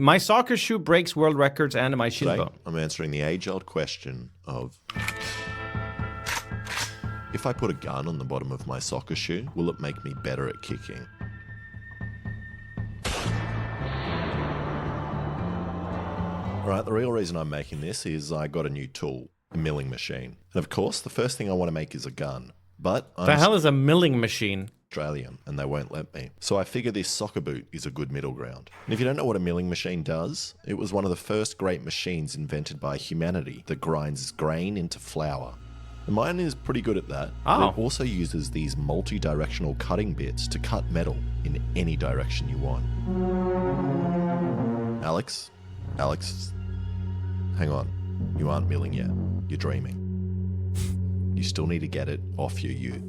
My soccer shoe breaks world records and my shin Today, bone. I'm answering the age-old question of... if I put a gun on the bottom of my soccer shoe, will it make me better at kicking? Alright, the real reason I'm making this is I got a new tool, a milling machine. And of course, the first thing I want to make is a gun. But The hell is a milling machine? Australian, and they won't let me. So I figure this soccer boot is a good middle ground. And if you don't know what a milling machine does, it was one of the first great machines invented by humanity that grinds grain into flour. And mine is pretty good at that. But it also uses these multi-directional cutting bits to cut metal in any direction you want. Alex, hang on. You aren't milling yet. You're dreaming. You still need to get it off your ute.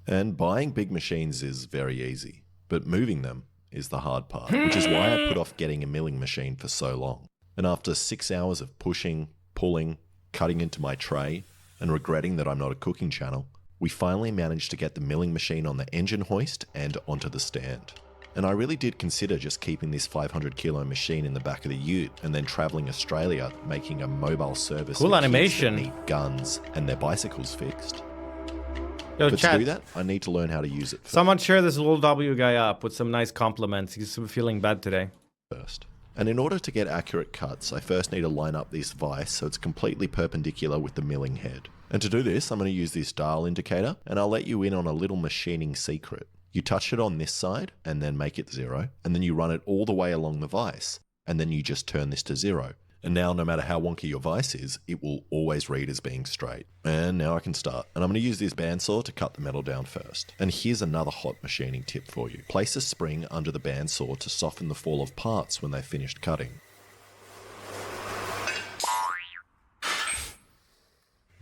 And buying big machines is very easy, but moving them is the hard part, which is why I put off getting a milling machine for so long. And after 6 hours of pushing, pulling, cutting into my tray, and regretting that I'm not a cooking channel, we finally managed to get the milling machine on the engine hoist and onto the stand. And I really did consider just keeping this 500 kilo machine in the back of the ute and then traveling Australia, making a mobile service Cool for kids animation. that need guns and their bicycles fixed. Yo, But chat. to do that, I need to learn how to use it Someone cheer this little W guy up with some nice compliments. He's feeling bad today. first. And in order to get accurate cuts, I first need to line up this vise so it's completely perpendicular with the milling head. And to do this, I'm going to use this dial indicator, and I'll let you in on a little machining secret. You touch it on this side, and then make it 0, and then you run it all the way along the vise, and then you just turn this to 0. And now, no matter how wonky your vise is, it will always read as being straight. And now I can start. And I'm going to use this bandsaw to cut the metal down first. And here's another hot machining tip for you. Place a spring under the bandsaw to soften the fall of parts when they've finished cutting.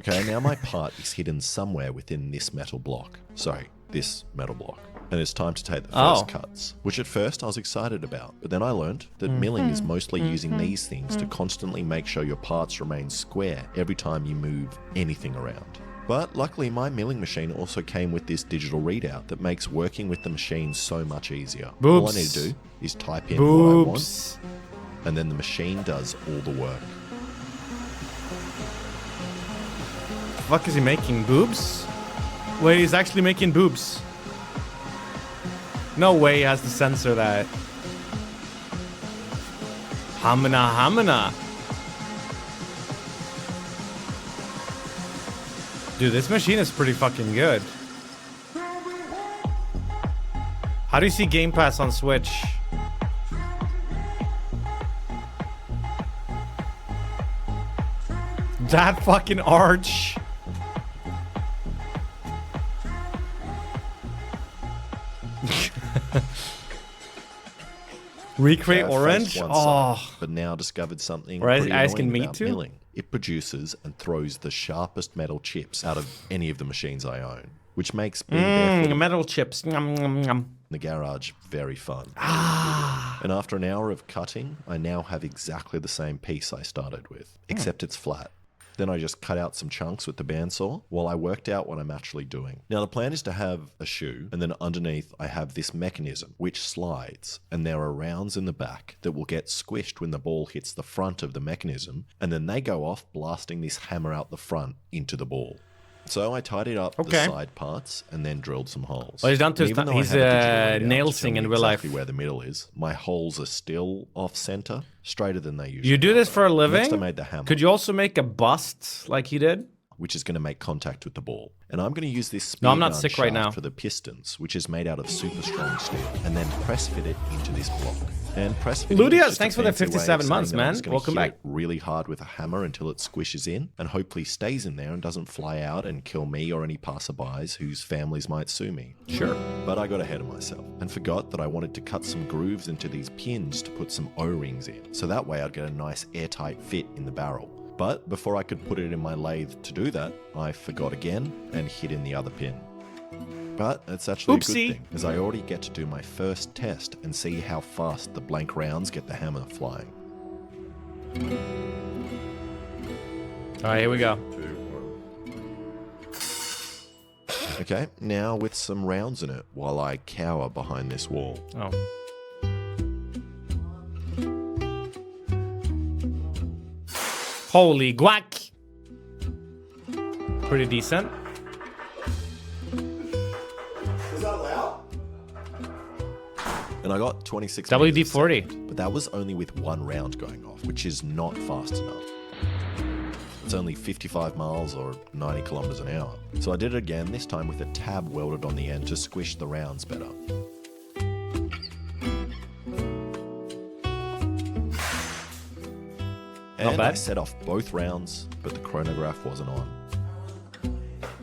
Okay, now my part is hidden somewhere within this metal block. Sorry, this metal block. And it's time to take the first cuts, which at first I was excited about, but then I learned that milling is mostly using these things to constantly make sure your parts remain square every time you move anything around. But luckily my milling machine also came with this digital readout that makes working with the machine so much easier. All I need to do is type in what I want, and then the machine does all the work. The fuck is he making? Boobs? Wait, he's actually making boobs. No way he has to censor that. Hamana hamana. Dude, this machine is pretty fucking good. How do you see Game Pass on Switch? That fucking arch. Recreate orange? But now discovered something Or pretty asking annoying me about to? milling. It produces and throws the sharpest metal chips out of any of the machines I own, which makes being barefoot in Metal chips. Nom, nom, nom. the garage very fun. And after an hour of cutting, I now have exactly the same piece I started with, except it's flat. Then I just cut out some chunks with the bandsaw while I worked out what I'm actually doing. Now the plan is to have a shoe, and then underneath I have this mechanism which slides, and there are rounds in the back that will get squished when the ball hits the front of the mechanism, and then they go off blasting this hammer out the front into the ball. So I tidied up the side parts and then drilled some holes. Well, he's done to And even though I he's have a digital readout to nail tell sing me in real life. exactly where the middle is, my holes are still off center, straighter than they usually You do are. this for a Next, I living? made the hammer, Could you also make a bust like he did? which is going to make contact with the ball. And I'm going to use this No, I'm not spear sick gun right shaft now. for the pistons, which is made out of super strong steel, and then press fit it into this block. And press fit Ludias, is just a thanks for the fancy way of 57 saying months, that I'm man. just gonna Welcome hit back. it really hard with a hammer until it squishes in, and hopefully stays in there and doesn't fly out and kill me or any passerbys whose families might sue me. Sure. But I got ahead of myself and forgot that I wanted to cut some grooves into these pins to put some O-rings in, so that way I'd get a nice airtight fit in the barrel. But before I could put it in my lathe to do that, I forgot again and hit in the other pin. But it's actually a good thing, as I already get to do my first test and see how fast the blank rounds get the hammer flying. All right, here we go. Okay, now with some rounds in it while I cower behind this wall. Oh. Holy guac. Pretty decent. Is that loud? And I got 26 WD-40. but that was only with one round going off, which is not fast enough. It's only 55 miles or 90 kilometers an hour. So I did it again, this time with a tab welded on the end to squish the rounds better. And I set off both rounds, but the chronograph wasn't on.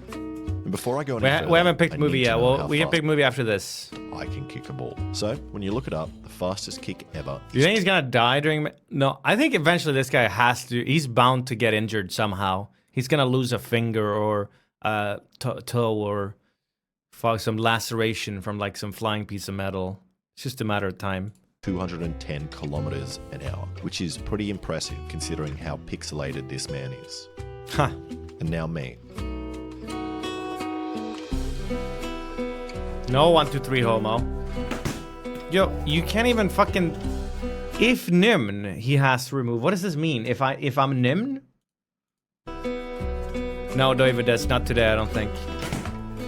And before I go any further, We haven't picked I movie need to yet. know Well, how we can fast pick movie after this. I can kick a ball. So when you look it up, the fastest kick ever. Do you think he's gonna die during? No, I think eventually this guy has to. He's bound to get injured somehow. He's gonna lose a finger or a toe or some laceration from like some flying piece of metal. It's just a matter of time. 210 kilometers an hour, which is pretty impressive considering how pixelated this man is. Huh. And now me. No 1, 2, 3 homo. Yo, you can't even fucking. If NymN, he has to remove. What does this mean? If I'm NymN? No, David, that's not today. I don't think.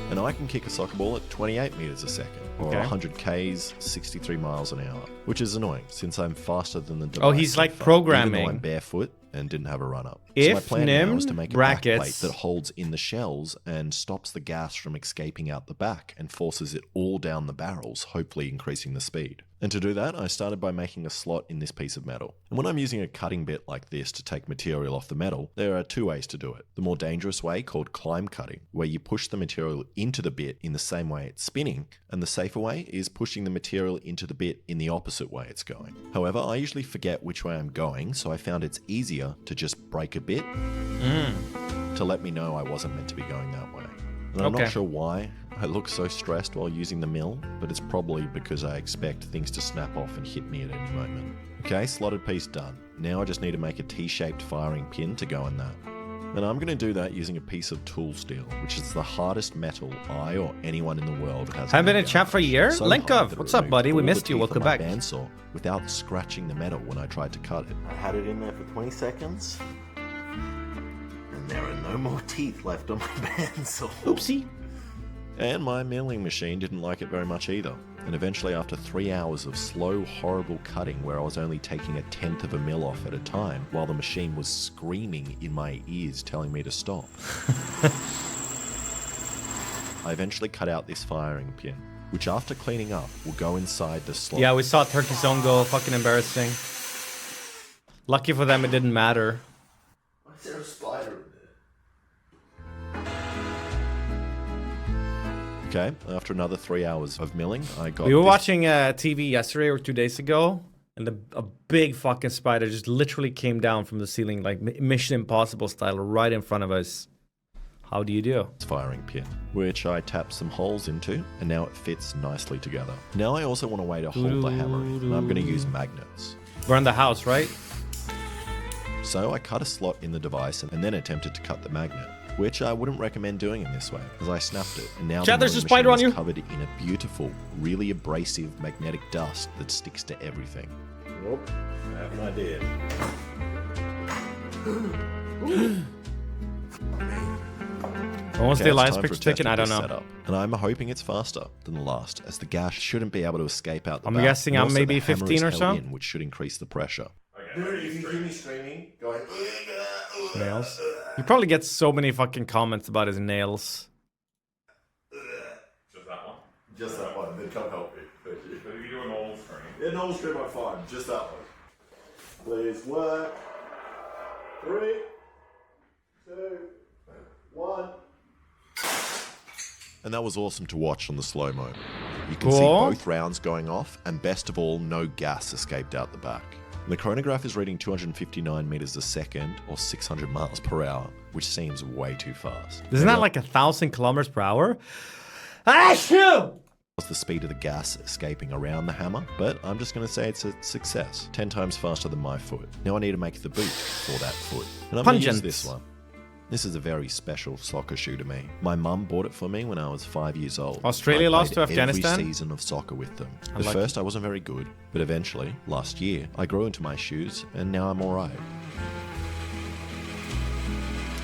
And I can kick a soccer ball at 28 meters a second, or 100 Ks, 63 miles an hour, which is annoying since I'm faster than the device. Oh, he's like programming. Even though I'm barefoot and didn't have a run-up. If so my plan now is to make a brackets backplate that holds in the shells and stops the gas from escaping out the back and forces it all down the barrels, hopefully increasing the speed. And to do that, I started by making a slot in this piece of metal. And when I'm using a cutting bit like this to take material off the metal, there are two ways to do it. The more dangerous way, called climb cutting, where you push the material into the bit in the same way it's spinning, and the safer way is pushing the material into the bit in the opposite way it's going. However, I usually forget which way I'm going, so I found it's easier to just break a bit to let me know I wasn't meant to be going that way. And I'm not sure why I look so stressed while using the mill, but it's probably because I expect things to snap off and hit me at any moment. Okay, slotted piece done. Now I just need to make a T-shaped firing pin to go in that. And I'm going to do that using a piece of tool steel, which is the hardest metal I or anyone in the world has. Haven't been in chat for a year? So Linkov, what's up, buddy? We missed you. Welcome back. Bandsaw without scratching the metal when I tried to cut it. I had it in there for 20 seconds. And there are no more teeth left on my bandsaw. Oopsie. And my milling machine didn't like it very much either. And eventually, after 3 hours of slow, horrible cutting where I was only taking 1/10 of a mil off at a time, while the machine was screaming in my ears telling me to stop, I eventually cut out this firing pin, which after cleaning up will go inside the slot. Yeah, we saw Turkey's own goal. Fucking embarrassing. Lucky for them, it didn't matter. Why is there a spider in there? Okay, after another 3 hours of milling, I got. We were watching TV yesterday or 2 days ago, and a big fucking spider just literally came down from the ceiling, like Mission Impossible style, right in front of us. How do you do? Firing pin, which I tapped some holes into, and now it fits nicely together. Now I also want a way to hold the hammer in, and I'm going to use magnets. Burn the house, right? So I cut a slot in the device and then attempted to cut the magnet, which I wouldn't recommend doing in this way, as I snapped it, and now Chad, the there's a milling spider machine on is covered in a beautiful, really abrasive magnetic dust that sticks to everything. Nope, I have an idea. Once the it's Alliance time for picks a chicken, test I of don't this know. setup, and I'm hoping it's faster than the last, as the gas shouldn't be able to escape out the I'm back. guessing And I'm also maybe the hammer 15 is or held so. in, which should increase the pressure. Dude, if you hear me screaming, going... Nails. You probably get so many fucking comments about his nails. Just that one? Just that one, then come help me. Thank you. But if you do a normal scream... Yeah, normal stream I'm fine, just that one. Please work. 3, 2, 1. And that was awesome to watch on the slow-mo. You can see Cool. both rounds going off, and best of all, no gas escaped out the back. The chronograph is reading 259 meters a second, or 600 miles per hour, which seems way too fast. Isn't that like 1,000 kilometers per hour? Ah, shoot! Was the speed of the gas escaping around the hammer, but I'm just going to say it's a success. 10 times faster than my foot. Now I need to make the boot for that foot. And I'm going to use Pungent. this one. This is a very special soccer shoe to me. My mum bought it for me when I was 5 years old. Australia I lost played to Afghanistan? every season of soccer with them. At Unlucky. first I wasn't very good, but eventually, last year, I grew into my shoes and now I'm alright.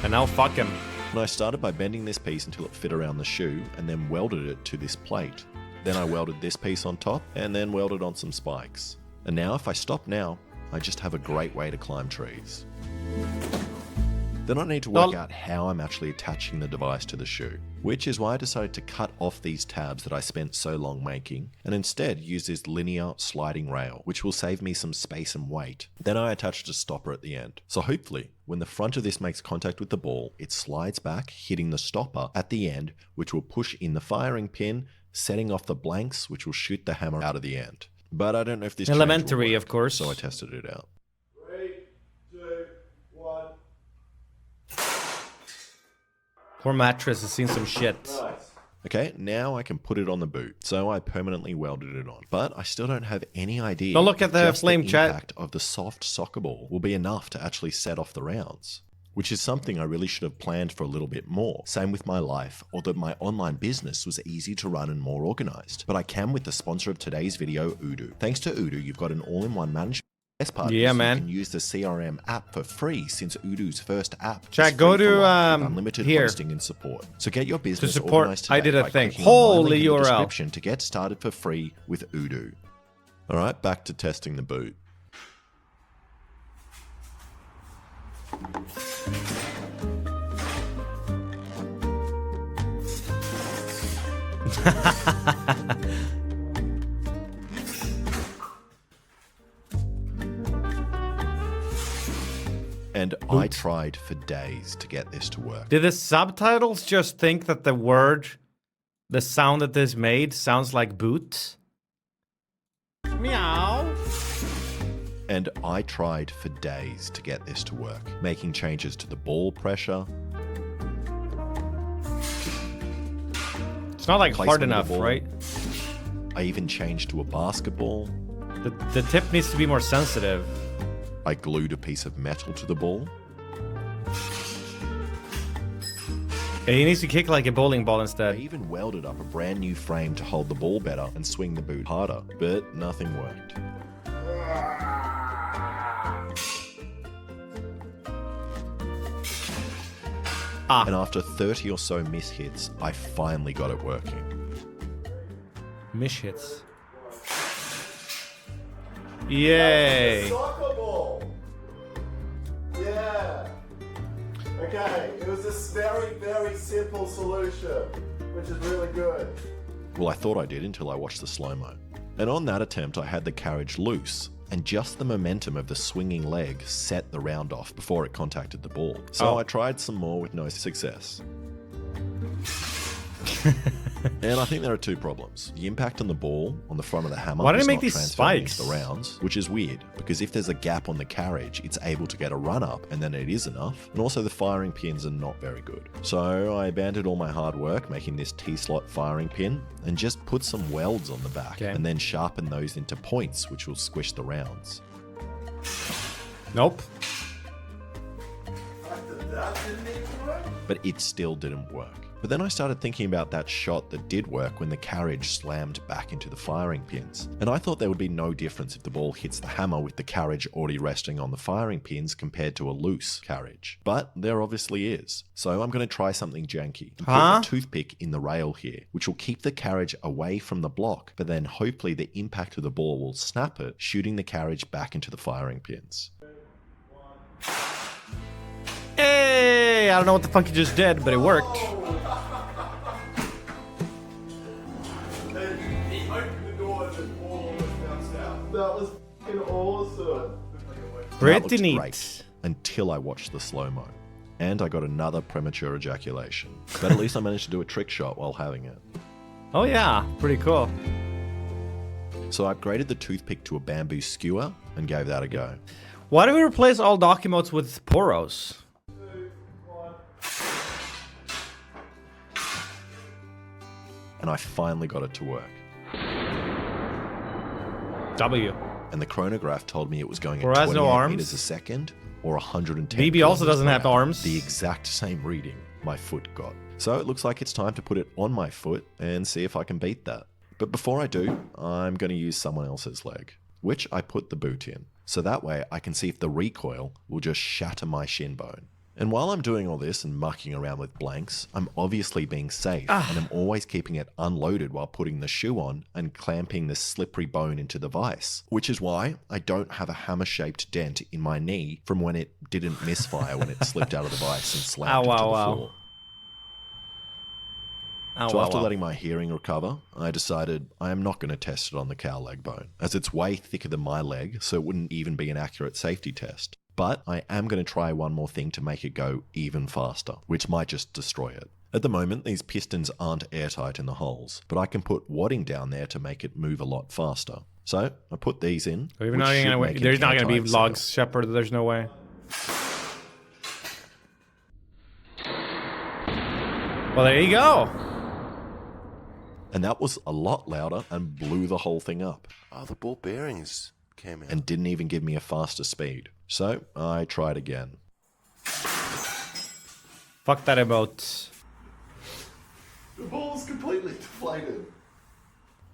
And now fuck him. And I started by bending this piece until it fit around the shoe and then welded it to this plate. Then I welded this piece on top and then welded on some spikes. And now if I stop now, I just have a great way to climb trees. Then I need to work out how I'm actually attaching the device to the shoe, which is why I decided to cut off these tabs that I spent so long making and instead use this linear sliding rail, which will save me some space and weight. Then I attached a stopper at the end. So hopefully, when the front of this makes contact with the ball, it slides back, hitting the stopper at the end, which will push in the firing pin, setting off the blanks, which will shoot the hammer out of the end. But I don't know if this elementary, change will work, of course. so I tested it out. 3, 2, 1. Poor mattress has seen some shit. Nice. Okay, now I can put it on the boot, so I permanently welded it on. But I still don't have any idea. Don't look at if the just flame chat. impact of the soft soccer ball will be enough to actually set off the rounds. Which is something I really should have planned for a little bit more. Same with my life, although my online business was easy to run and more organized. But I can with the sponsor of today's video, Odoo. Thanks to Odoo, you've got an all-in-one management. Best part Yeah, is man. you can use the CRM app for free since Odoo's first app. Chat, is go free for to, life with unlimited here. hosting and support. So get your business support, organized today I did a by thing. clicking on my Holy link in the URL. description to get started for free with Odoo. All right, back to testing the boot. And I tried for days to get this to work. Did the subtitles just think that the sound that this made sounds like boots? Meow. And I tried for days to get this to work, making changes to the ball pressure. It's not like hard Placement of enough, the ball. right? I even changed to a basketball. The tip needs to be more sensitive. I glued a piece of metal to the ball. Yeah, he needs to kick like a bowling ball I instead. even welded up a brand new frame to hold the ball better and swing the boot harder, but nothing worked. And after 30 or so miss hits, I finally got it working. Mish hits. Yay. Soccer ball. Yeah. Okay, it was a very, very simple solution, which is really good. Well, I thought I did until I watched the slow-mo. And on that attempt, I had the carriage loose, and just the momentum of the swinging leg set the round off before it contacted the ball. So I tried some more with no success. And I think there are two problems. The impact on the ball on the front of the hammer Why did is it make not these transferring into spikes? the rounds, which is weird, because if there's a gap on the carriage, it's able to get a run up, and then it is enough. And also the firing pins are not very good. So I abandoned all my hard work making this T-slot firing pin, and just put some welds on the back, Okay. and then sharpen those into points, which will squish the rounds. Nope. That didn't even work? But it still didn't work. But then I started thinking about that shot that did work when the carriage slammed back into the firing pins. And I thought there would be no difference if the ball hits the hammer with the carriage already resting on the firing pins compared to a loose carriage. But there obviously is. So I'm going to try something janky. And put a toothpick in the rail here, which will keep the carriage away from the block, but then hopefully the impact of the ball will snap it, shooting the carriage back into the firing pins. Hey, I don't know what the fuck you just did, but it worked. He opened the door and the ball almost bounced out. That was fucking awesome. That Pretty looked neat. great, until I watched the slow-mo. And I got another premature ejaculation. But at least I managed to do a trick shot while having it. Oh yeah, pretty cool. So I upgraded the toothpick to a bamboo skewer and gave that a go. Why do we replace all documents with poros? And I finally got it to work. W. And the chronograph told me it was going at Or has 28 no arms? meters a second or 110 BB also kilometers doesn't per have hour. arms. The exact same reading my foot got. So it looks like it's time to put it on my foot and see if I can beat that. But before I do, I'm going to use someone else's leg, which I put the boot in. So that way I can see if the recoil will just shatter my shin bone. And while I'm doing all this and mucking around with blanks, I'm obviously being safe and I'm always keeping it unloaded while putting the shoe on and clamping the slippery bone into the vise, which is why I don't have a hammer-shaped dent in my knee from when it didn't misfire when it slipped out of the vise and slammed into the floor. So after letting my hearing recover, I decided I am not going to test it on the cow leg bone, as it's way thicker than my leg, so it wouldn't even be an accurate safety test. But I am going to try one more thing to make it go even faster, which might just destroy it. At the moment, these pistons aren't airtight in the holes, but I can put wadding down there to make it move a lot faster. So I put these in. There's not going to be logs, Shepard. There's no way. Well, there you go. And that was a lot louder and blew the whole thing up. Oh, the ball bearings came out. And didn't even give me a faster speed. So I tried again. Fuck that about. The ball's completely deflated.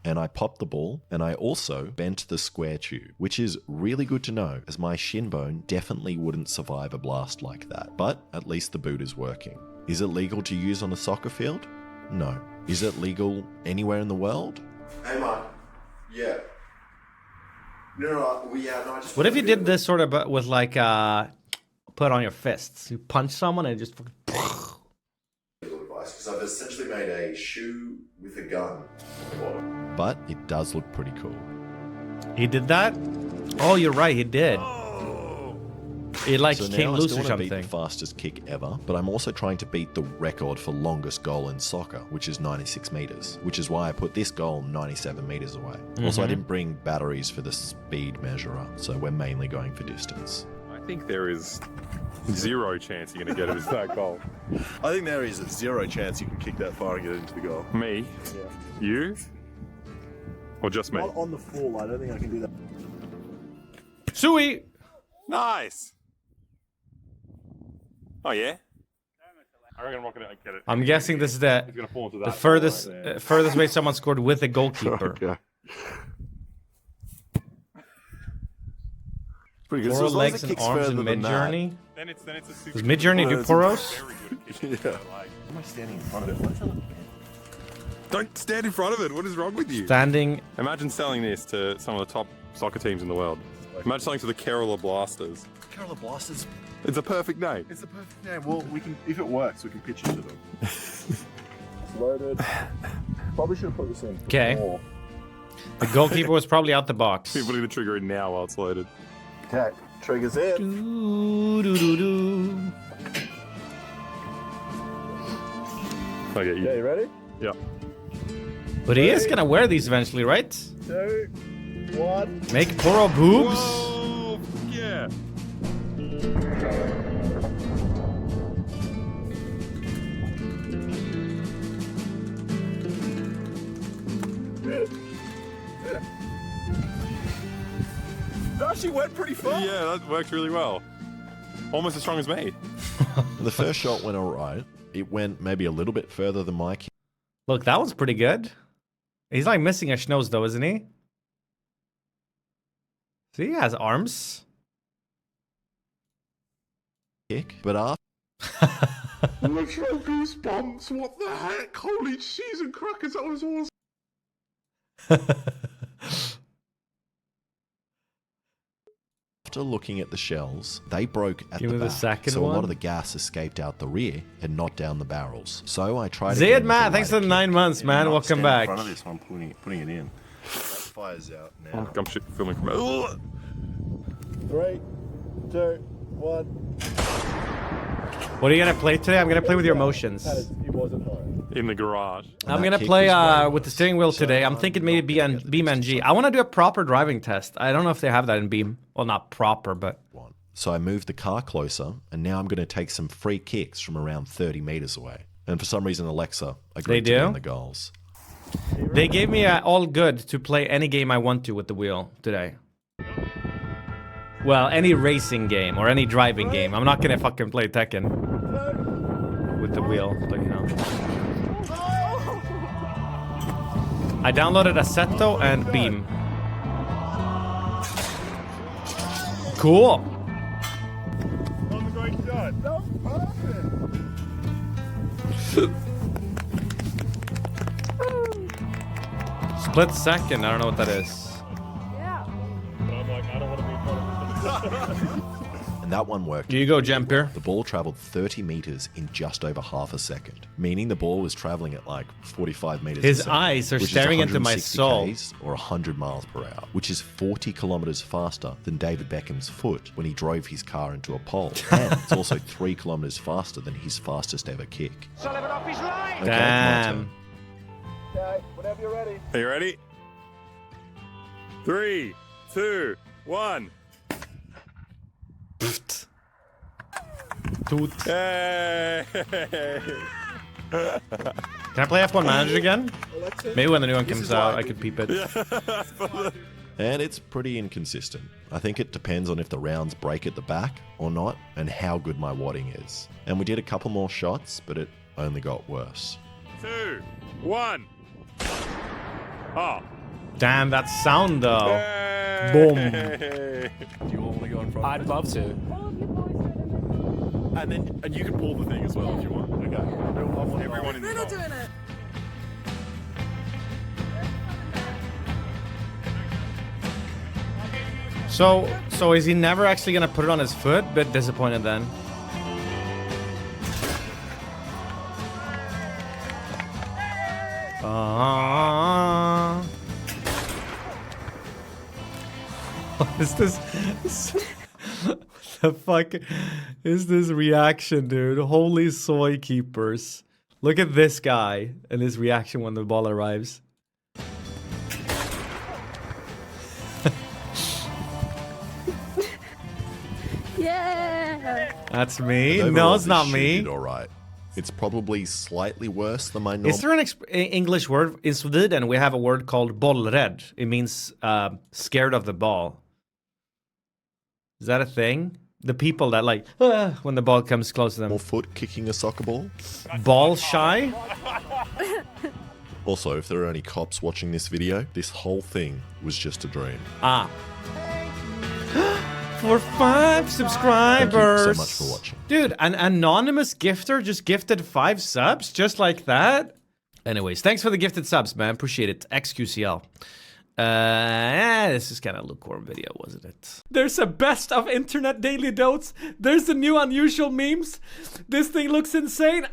And I popped the ball, and I also bent the square tube, which is really good to know, as my shin bone definitely wouldn't survive a blast like that. But at least the boot is working. Is it legal to use on a soccer field? No. Is it legal anywhere in the world? Hey, Mark. Yeah. No, I just... What if you did this sort of with like, put on your fists? You punch someone and just... Because I've essentially made a shoe with a gun on the bottom. But it does look pretty cool. He did that? Oh, you're right, he did. It like So came now loose I or still want to beat something. the fastest kick ever, but I'm also trying to beat the record for longest goal in soccer, which is 96 meters, which is why I put this goal 97 meters away. Also, I didn't bring batteries for the speed measurer, so we're mainly going for distance. I think there is zero chance you're going to get it as that goal. I think there is a zero chance you can kick that far and get it into the goal. Me? Yeah. You? Or just me? Not on the full. I don't think I can do that. Sui! Nice! Oh, yeah? I reckon I'm not going to get it. I'm guessing this is the It's going to fall into that. the furthest way someone scored with a goalkeeper. Okay. Pretty good. Four So as long as legs it and kicks arms further in than that- mid-journey. Then it's a super... Does mid-journey do poros? Very good kick. Yeah. Am I standing in front of it? What's that? Don't stand in front of it. What is wrong with you? Standing. Imagine selling this to some of the top soccer teams in the world. Imagine selling to the Kerala Blasters. Kerala Blasters. It's a perfect name. It's the perfect name. Well, we can, if it works, we can pitch it to them. It's loaded. Probably should have put this in. Okay. before. The goalkeeper was probably out the box. Keep putting the trigger in now while it's loaded. Okay. Triggers in. Doo-doo-doo-doo. Okay, Yeah, you ready? Yeah. But he is gonna wear these eventually, right? 2, 1. Make poro boobs. Whoa! Yeah. That actually went pretty far. Yeah, that worked really well. Almost as strong as me. The first shot went alright. It went maybe a little bit further than my kick. Look, that was pretty good. He's like missing a schnoz though, isn't he? See, he has arms. But after Literal goosebumps. What the heck? Holy cheese and crackers. That was awesome. looking at the shells, they broke at Give the me the back, second so a lot one. of the gas escaped out the rear and not down the barrels. So I tried Zayed, again with man, a thanks for lighter the 9 kick. months, man. Not Welcome stand back. In front of this one, putting it in. That fire's out now. I'm shit filming from it. 3, 2, 1. What are you gonna play today? I'm gonna play with your emotions. It wasn't high. In the garage. And I'm that gonna kick play was great. with the steering wheel today. I'm thinking maybe BeamNG. I want to do a proper driving test. I don't know if they have that in Beam. Well, not proper, but One. So I moved the car closer, and now I'm going to take some free kicks from around 30 meters away. And for some reason, Alexa agreed They to be do? in the goals. they gave me all good to play any game I want to with the wheel today. Well, any racing game or any driving game. I'm not gonna fucking play Tekken with the wheel, but you know. I downloaded Assetto and Beam. Cool. On the going to die. good. That was perfect. Split second. I don't know what that is. Yeah. But I'm like, I don't want to be part of it. And that one worked. Here you go, Jumper. The ball traveled 30 meters in just over half a second, meaning the ball was traveling at like 45 meters His a second, eyes are which is staring into my 160 soul. Ks or 100 miles per hour, which is 40 kilometers faster than David Beckham's foot when he drove his car into a pole. And it's also 3 kilometers faster than his fastest ever kick. Sullivan off his line. Okay, my Damn. turn. Okay, whenever you're ready. Are you ready? 3, 2, 1. Toot. Hey! Can I play F1 Manager again? Maybe when the new one comes out, I could peep it. And it's pretty inconsistent. I think it depends on if the rounds break at the back or not, and how good my wadding is. And we did a couple more shots, but it only got worse. 2, 1. Oh. Damn, that sound though. Hey! Boom. Do you all want to go in front? I'd love to. And you can pull the thing as well if you want. Okay. Everyone in We're the not doing it. So is he never actually gonna put it on his foot? Bit disappointed then. What is this? What the fuck is this reaction, dude? Holy soy keepers. Look at this guy and his reaction when the ball arrives. Yeah. That's me. But No, overall, it's not this shoe me. did all right. It's probably slightly worse than my normal. Is there an English word in Sweden? We have a word called bollrädd. It means scared of the ball. Is that a thing? The people that like when the ball comes close to them. foot kicking a soccer ball? Ball shy? Also, if there are any cops watching this video, this whole thing was just a dream. Ah. For 5 subscribers. Thank you so much for watching. Dude, an anonymous gifter just gifted 5 subs just like that. Anyways, thanks for the gifted subs, man. Appreciate it. XQCL. This is kind of lukewarm video, wasn't it? There's a best of internet daily dotes. There's the new unusual memes. This thing looks insane.